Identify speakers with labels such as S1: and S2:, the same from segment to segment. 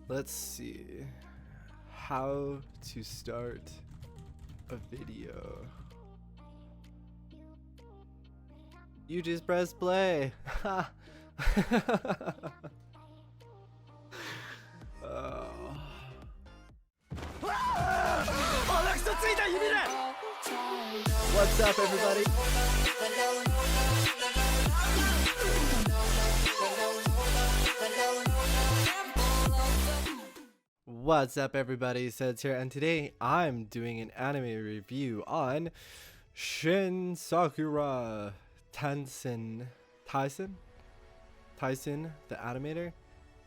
S1: Let's see how to start a video. You just press play. What's up, everybody? What's up, everybody? Seds here, and today I'm doing an anime review on Shin Sakura Taisen, the animator.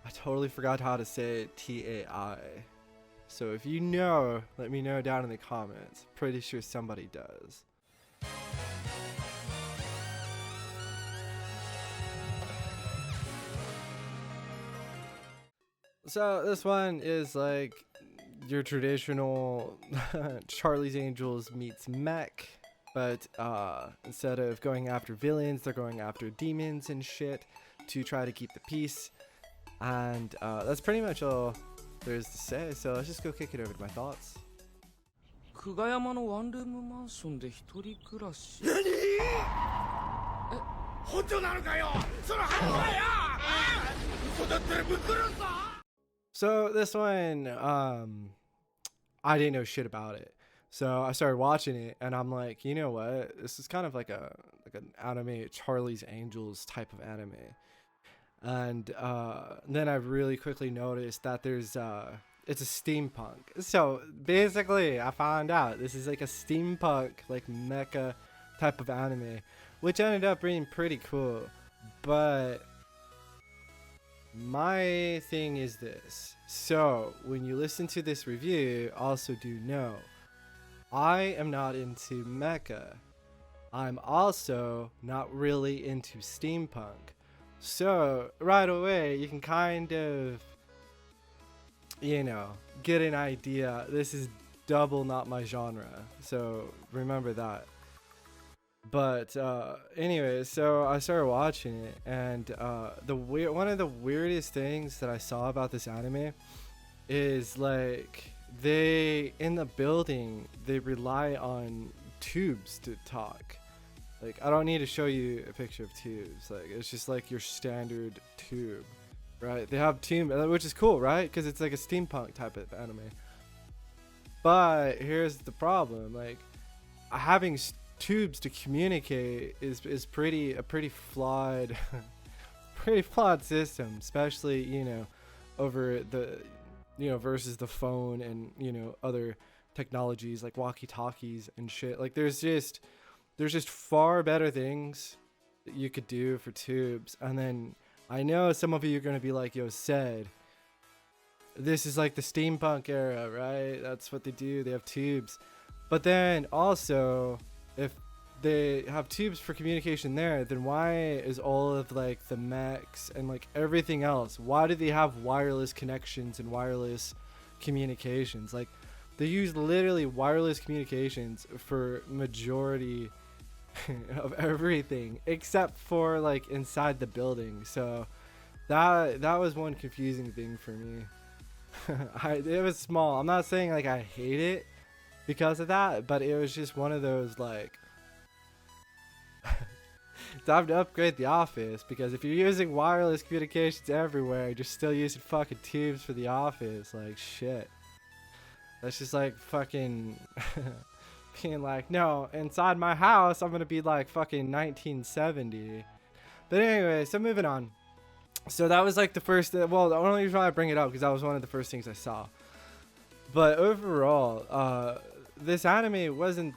S1: I totally forgot how to say it, T-A-I. So if you know, let me know down in the comments. Pretty sure somebody does. So this one is like your traditional Charlie's Angels meets mech, but instead of going after villains, they're going after demons and shit to try to keep the peace. And that's pretty much all there is to say, so let's just go kick it over to my thoughts. So this one, I didn't know shit about it. So I started watching it and I'm like, you know what? This is kind of like an anime Charlie's Angels type of anime. And then I really quickly noticed that there's it's a steampunk. So basically I found out this is like a steampunk, like mecha type of anime, which ended up being pretty cool. But my thing is this. So when you listen to this review, also do know I am not into mecha. I'm also not really into steampunk. So right away you can kind of, you know, get an idea. This is double not my genre, so remember that. But anyway, so I started watching it, and one of the weirdest things that I saw about this anime is like in the building they rely on tubes to talk. Like, I don't need to show you a picture of tubes. Like, it's just like your standard tube, right? They have tube, which is cool, right? Because it's like a steampunk type of anime. But here's the problem: like, having tubes to communicate is a pretty flawed, pretty flawed system, especially, you know, over the, you know, versus the phone and, you know, other technologies like walkie-talkies and shit. Like, there's just far better things that you could do for tubes. And then I know some of you are going to be like, yo, said this is like the steampunk era, right? That's what they do. They have tubes. But then also, if they have tubes for communication there, then why is all of like the mechs and like everything else, why do they have wireless connections and wireless communications? Like, they use literally wireless communications for majority of everything except for like inside the building. So that was one confusing thing for me. It was small. I'm not saying like I hate it because of that, but it was just one of those like time to upgrade the office, because if you're using wireless communications everywhere, you're still using fucking tubes for the office. Like, shit. That's just like fucking being like, no, inside my house I'm gonna be like fucking 1970. But anyway, so moving on. So that was like the first, well, the only reason why I bring it up because that was one of the first things I saw. But overall, this anime wasn't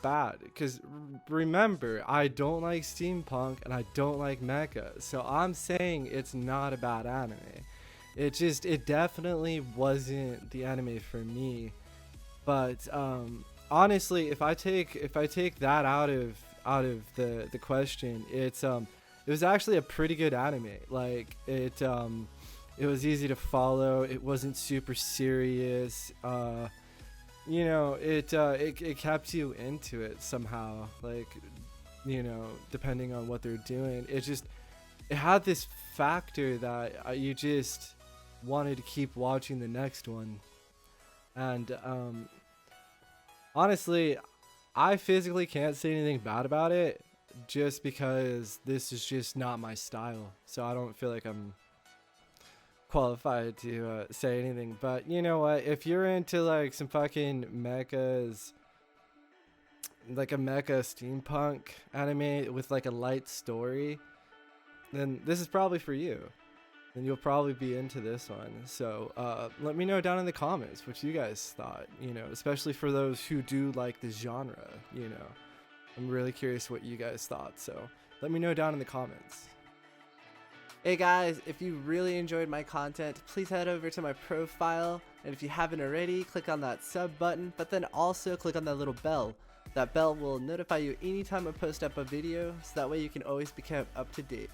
S1: bad, because remember, I don't like steampunk and I don't like mecha, so I'm saying it's not a bad anime. It definitely wasn't the anime for me. But honestly, if I take that out of the question, it was actually a pretty good anime. Like, it was easy to follow. It wasn't super serious. You know, it kept you into it somehow. Like, you know, depending on what they're doing, it had this factor that wanted to keep watching the next one. And honestly, I physically can't say anything bad about it, just because this is just not my style. So I don't feel like I'm qualified to say anything. But you know what? If you're into like some fucking mechas, like a mecha steampunk anime with like a light story, then this is probably for you. Then you'll probably be into this one. So let me know down in the comments what you guys thought, you know, especially for those who do like the genre, you know. I'm really curious what you guys thought, so let me know down in the comments. Hey guys, if you really enjoyed my content, please head over to my profile, and if you haven't already, click on that sub button, but then also click on that little bell. That bell will notify you anytime I post up a video, so that way you can always be kept up to date.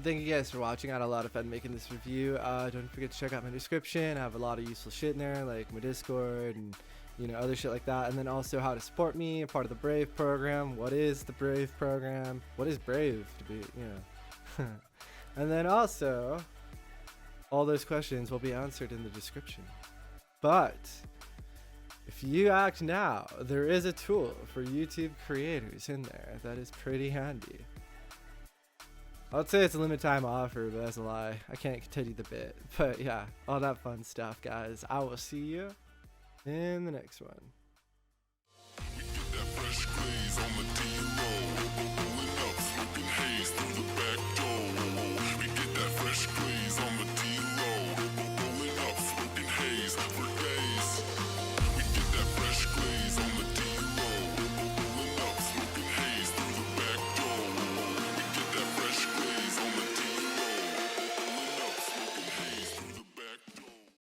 S1: Thank you guys for watching. I had a lot of fun making this review. Don't forget to check out my description. I have a lot of useful shit in there, like my Discord and, you know, other shit like that. And then also how to support me, a part of the Brave program. What is the Brave program? What is Brave to be, you know? And then also, all those questions will be answered in the description. But if you act now, there is a tool for YouTube creators in there that is pretty handy. I would say it's a limited time offer, but that's a lie. I can't tell you the bit. But yeah, all that fun stuff, guys. I will see you in the next one.